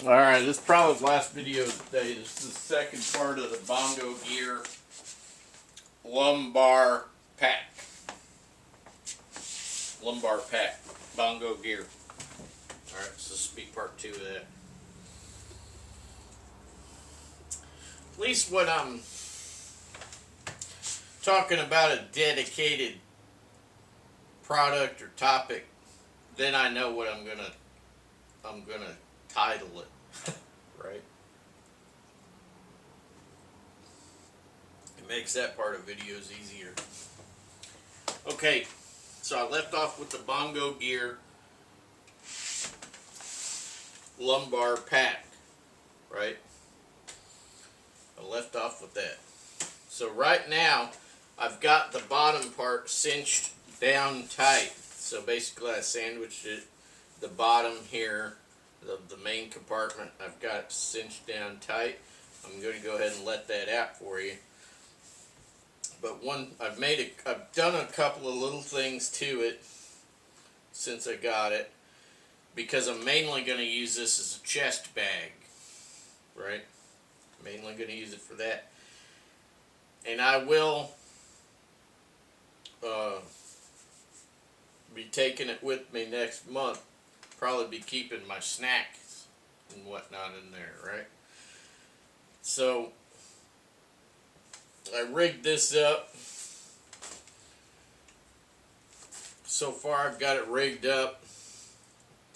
Alright, this is probably the last video of the day. This is the second part of the Bongo gear lumbar pack. Lumbar pack. Bongo gear. Alright, so this will be part 2 of that. At least when I'm talking about a dedicated product or topic, then I know what I'm gonna title it. Right? It makes that part of videos easier. Okay, so I left off with the Bongo gear lumbar pack, right? I left off with that. So right now, I've got the bottom part cinched down tight. So basically I sandwiched it, the bottom here, the main compartment, I've got it cinched down tight. I'm going to go ahead and let that out for you. But I've done a couple of little things to it since I got it, because I'm mainly going to use this as a chest bag, right? Mainly going to use it for that. And I will be taking it with me next month. Probably be keeping my snacks and whatnot in there, right? So I rigged this up. So far I've got it rigged up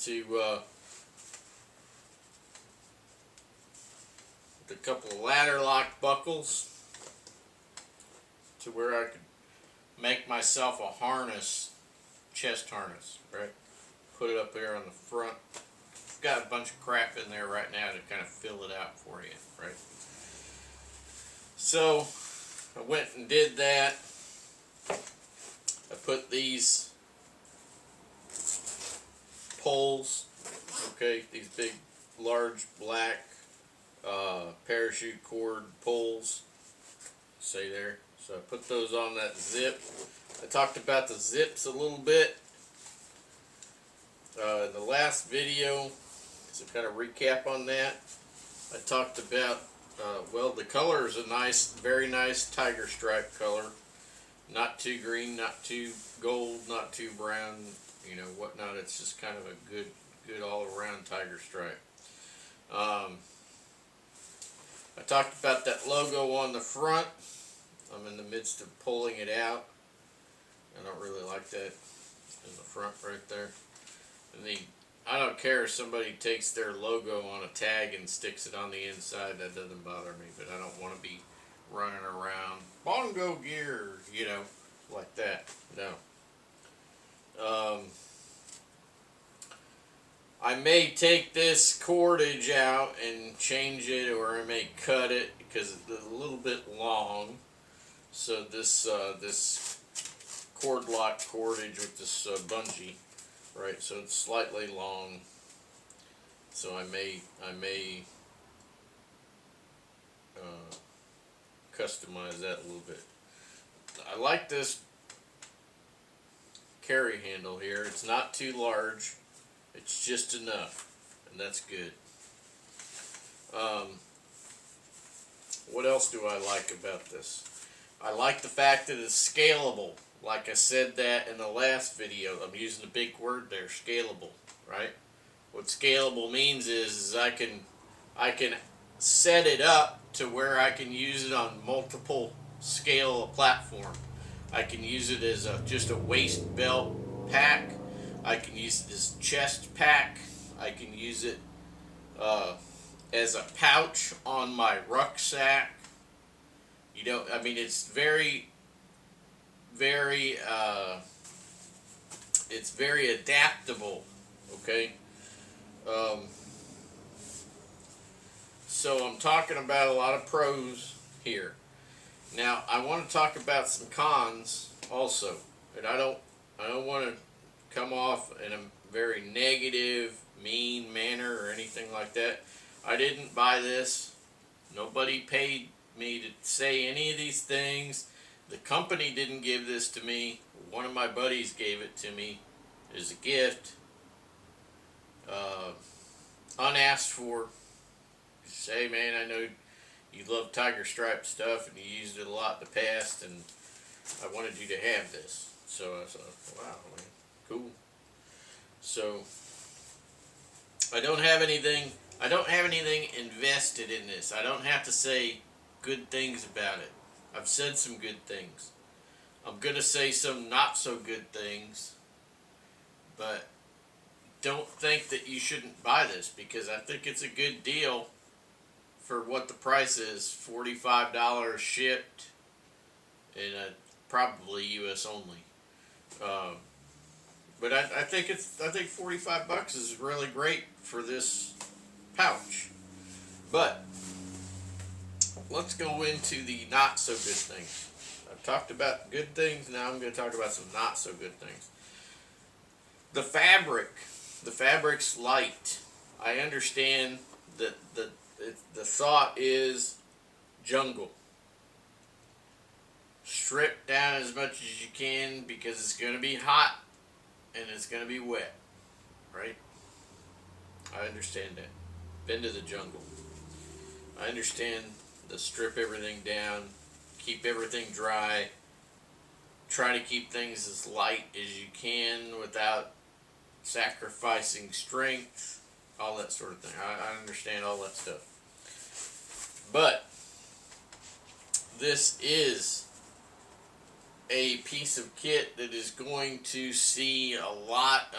to with a couple of ladder lock buckles to where I could make myself a harness, chest harness, right? Put it up there on the front. I've got a bunch of crap in there right now to kind of fill it out for you, right? So I went and did that. I put these poles, okay, these big, large, black parachute cord poles, say there. So I put those on that zip. I talked about the zips a little bit in the last video, so kind of recap on that. I talked about, well, the color is a nice, very nice tiger stripe color. Not too green, not too gold, not too brown, you know, whatnot. It's just kind of a good all-around tiger stripe. I talked about that logo on the front. I'm in the midst of pulling it out. I don't really like that in the front right there. And I don't care if somebody takes their logo on a tag and sticks it on the inside. That doesn't bother me, but I don't want to be running around Bongo gear, you know, like that. No. I may take this cordage out and change it, or I may cut it because it's a little bit long. So this this cord lock cordage with this bungee, right? So it's slightly long. So I may customize that a little bit. I like this carry handle here. It's not too large. It's just enough, and that's good. What else do I like about this? I like the fact that it's scalable. Like I said that in the last video. I'm using a big word there, scalable, right? What scalable means is I can set it up to where I can use it on multiple scale platform. I can use it as just a waist belt pack. I can use it as chest pack. I can use it as a pouch on my rucksack. You know, I mean, it's very it's very adaptable. Okay. So I'm talking about a lot of pros here. Now I want to talk about some cons also, and I don't want to come off in a very negative, mean manner or anything like that. I didn't buy this. Nobody paid me to say any of these things. The company didn't give this to me. One of my buddies gave it to me as a gift. unasked for. Say, man, I know you love tiger stripe stuff and you used it a lot in the past, and I wanted you to have this. So I thought, wow, man, cool. So I don't have anything. I don't have anything invested in this. I don't have to say good things about it. I've said some good things. I'm gonna say some not so good things, but don't think that you shouldn't buy this, because I think it's a good deal for what the price is. $45 shipped, and probably U.S. only. But I think I think $45 is really great for this pouch. But let's go into the not so good things. I've talked about good things. Now I'm going to talk about some not so good things. The fabric's light. I understand that the thought is jungle. Strip down as much as you can, because it's going to be hot and it's going to be wet, right? I understand that. Been to the jungle. I understand the strip everything down, keep everything dry, try to keep things as light as you can without sacrificing strength, all that sort of thing. I understand all that stuff. But this is a piece of kit that is going to see a lot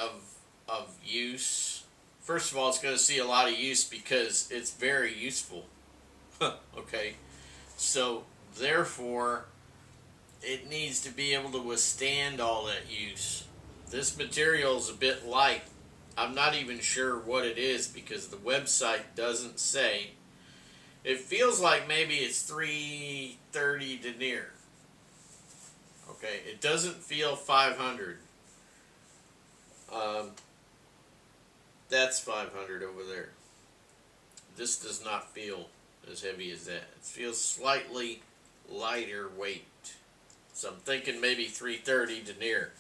of use. First of all, it's going to see a lot of use because it's very useful. Okay, so therefore it needs to be able to withstand all that use. This material is a bit light. I'm not even sure what it is because the website doesn't say. It feels like maybe it's 330 denier. Okay, it doesn't feel 500. That's 500 over there. This does not feel as heavy as that. It feels slightly lighter weight. So I'm thinking maybe 330 denier.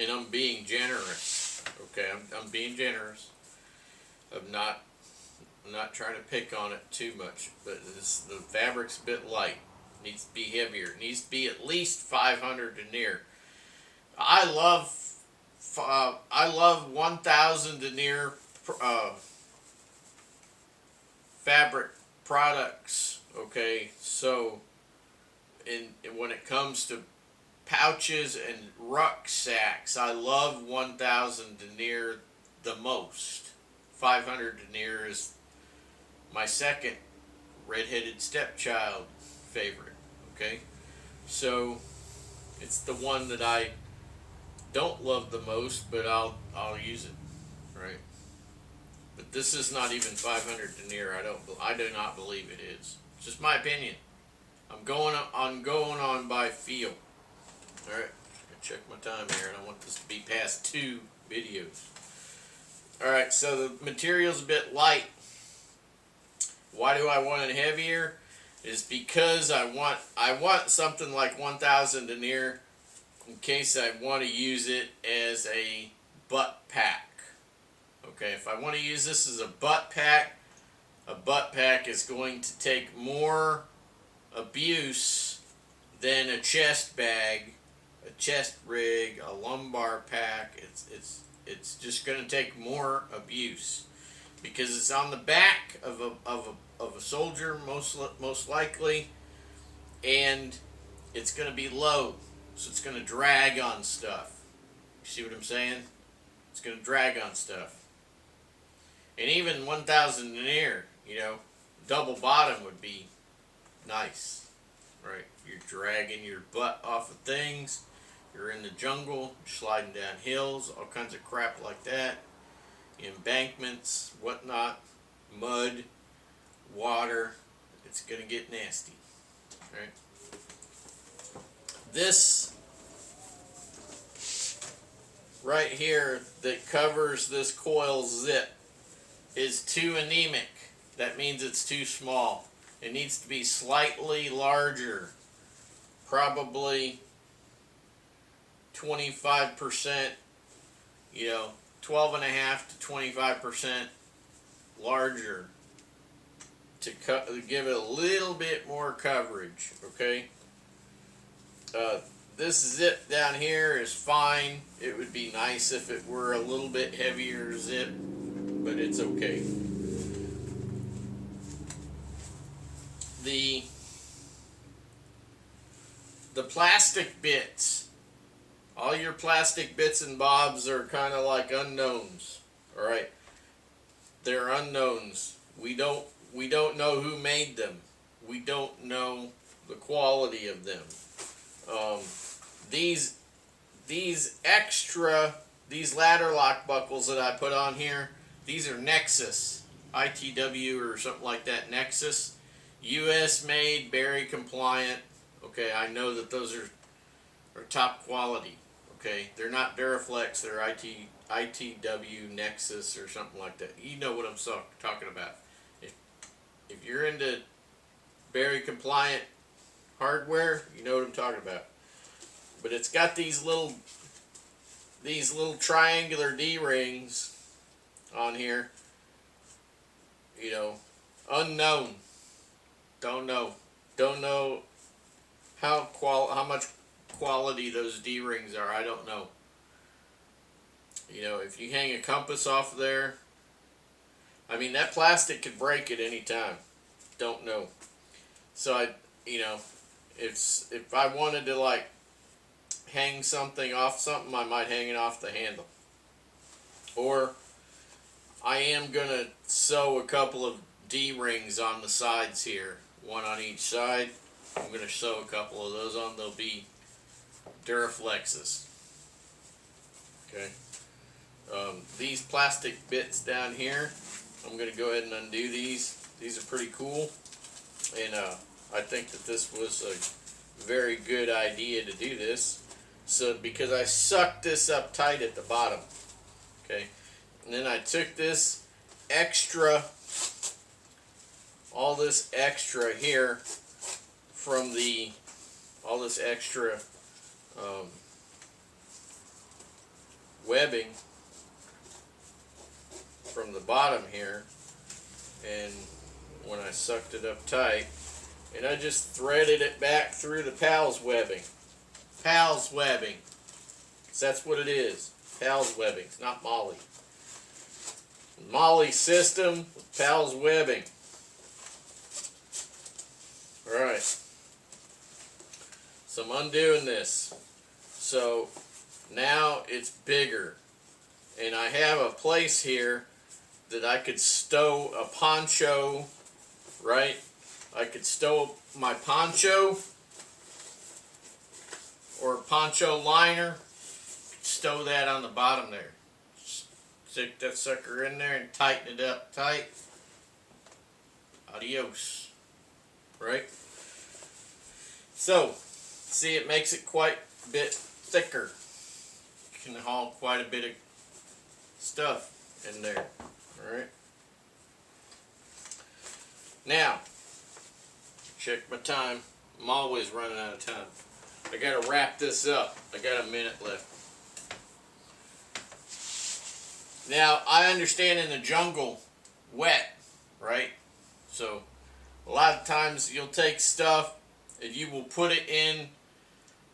And I'm being generous. Okay, I'm being generous. I'm not trying to pick on it too much, but the fabric's a bit light. It needs to be heavier. It needs to be at least 500 denier. I love 1,000 denier fabric products. Okay, so when it comes to pouches and rucksacks, I love 1,000 denier the most. 500 denier is my second redheaded stepchild favorite. Okay, so it's the one that I don't love the most, but I'll use it, right? But this is not even 500 denier. I do not believe it is. It's just my opinion. I'm going on by feel. All right, check my time here, and I want this to be past 2 videos. All right, so the material's a bit light. Why do I want it heavier? Is because I want something like 1,000 denier in case I want to use it as a butt pack. Okay, if I want to use this as a butt pack is going to take more abuse than a chest bag, a chest rig, a lumbar pack. It's just going to take more abuse because it's on the back of a soldier most likely, and it's going to be low, so it's going to drag on stuff. You see what I'm saying? It's going to drag on stuff. And even 1,000 denier, double bottom would be nice, right? If you're dragging your butt off of things, you're in the jungle, you're sliding down hills, all kinds of crap like that, embankments, whatnot, mud, water, it's going to get nasty, right? This right here that covers this coil zip is too anemic. That means it's too small. It needs to be slightly larger, probably 25%, 12.5 to 25% larger to give it a little bit more coverage. Okay. This zip down here is fine. It would be nice if it were a little bit heavier zip, but it's okay. The plastic bits, all your plastic bits and bobs are kind of like unknowns. All right, they're unknowns. We don't know who made them. We don't know the quality of them. These ladder lock buckles that I put on here, these are Nexus, ITW or something like that. Nexus, U.S. made, Berry compliant. Okay, I know that those are top quality. Okay, they're not Duraflex, they're ITW Nexus or something like that. You know what I'm talking about. If you're into Berry compliant hardware, you know what I'm talking about. But it's got these little triangular D-rings on here. You know, unknown. Don't know how much quality those D-rings are. I don't know. You know, if you hang a compass off there, I mean, that plastic could break at any time. Don't know. So if I wanted to like hang something off something, I might hang it off the handle. Or I am gonna sew a couple of D-rings on the sides here, one on each side. I'm gonna sew a couple of those on. They'll be Duraflexes. Okay. These plastic bits down here, I'm gonna go ahead and undo these. These are pretty cool, and I think that this was a very good idea to do this. So because I sucked this up tight at the bottom, okay, and then I took this extra, all this extra here from all this extra webbing from the bottom here, and when I sucked it up tight, and I just threaded it back through the PALS webbing. PALS webbing. So that's what it is. PALS webbing. It's not Molly. Molly system with PALS webbing. Alright. So I'm undoing this. So now it's bigger. And I have a place here that I could stow a poncho, right? I could stow my poncho or poncho liner, stow that on the bottom there. Stick that sucker in there and tighten it up tight. Adios. Right? So, see, it makes it quite a bit thicker. You can haul quite a bit of stuff in there. Alright? Now, check my time. I'm always running out of time. I gotta wrap this up. I got a minute left. Now, I understand in the jungle, wet, right? So, a lot of times you'll take stuff and you will put it in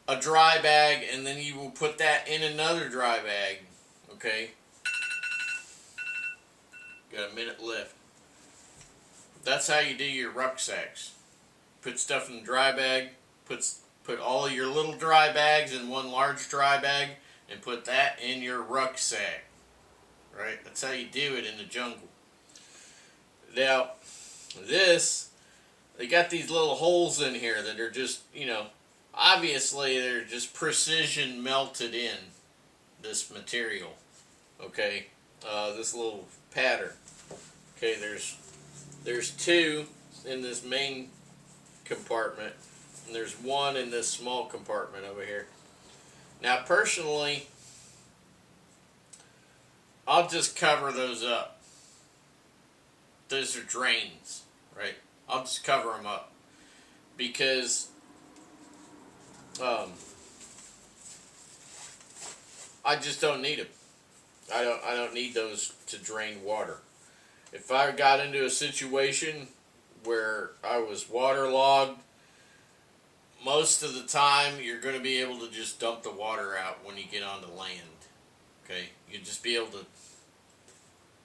a dry bag and then you will put that in another dry bag. Okay? Got a minute left. That's how you do your rucksacks. Put stuff in the dry bag, put all your little dry bags in one large dry bag, and put that in your rucksack. Right? That's how you do it in the jungle. Now, they got these little holes in here that are just, obviously they're just precision melted in this material. Okay? This little pattern. Okay, there's two in this main compartment, and there's one in this small compartment over here. Now, personally, I'll just cover those up. Those are drains, right? I'll just cover them up because I just don't need them. I don't need those to drain water. If I got into a situation where I was waterlogged, most of the time you're going to be able to just dump the water out when you get on the land. Okay, you'll just be able to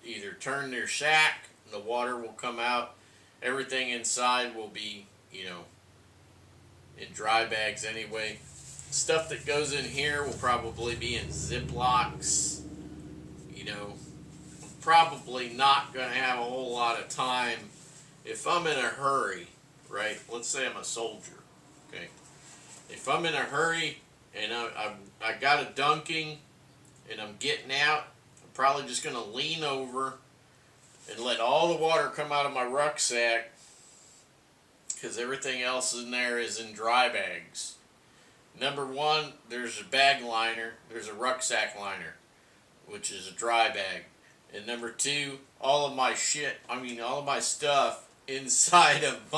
either turn their shack and the water will come out. Everything inside will be, you know, in dry bags anyway. Stuff that goes in here will probably be in Ziplocs. You know, probably not going to have a whole lot of time. If I'm in a hurry, right? Let's say I'm a soldier, okay? If I'm in a hurry and I got a dunking and I'm getting out, I'm probably just going to lean over and let all the water come out of my rucksack, because everything else in there is in dry bags. Number one, there's a bag liner, there's a rucksack liner, which is a dry bag. And number two, all of my all of my stuff inside of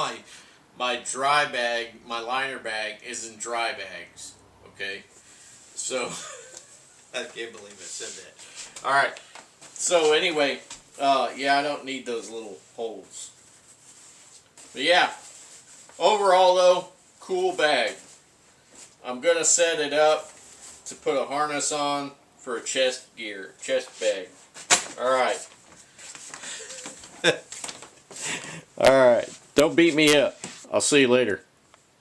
my dry bag, my liner bag, is in dry bags. Okay? So, I can't believe I said that. Alright, so anyway, yeah, I don't need those little holes. But yeah, overall though, cool bag. I'm going to set it up to put a harness on for a chest bag. Alright. Alright. Don't beat me up. I'll see you later.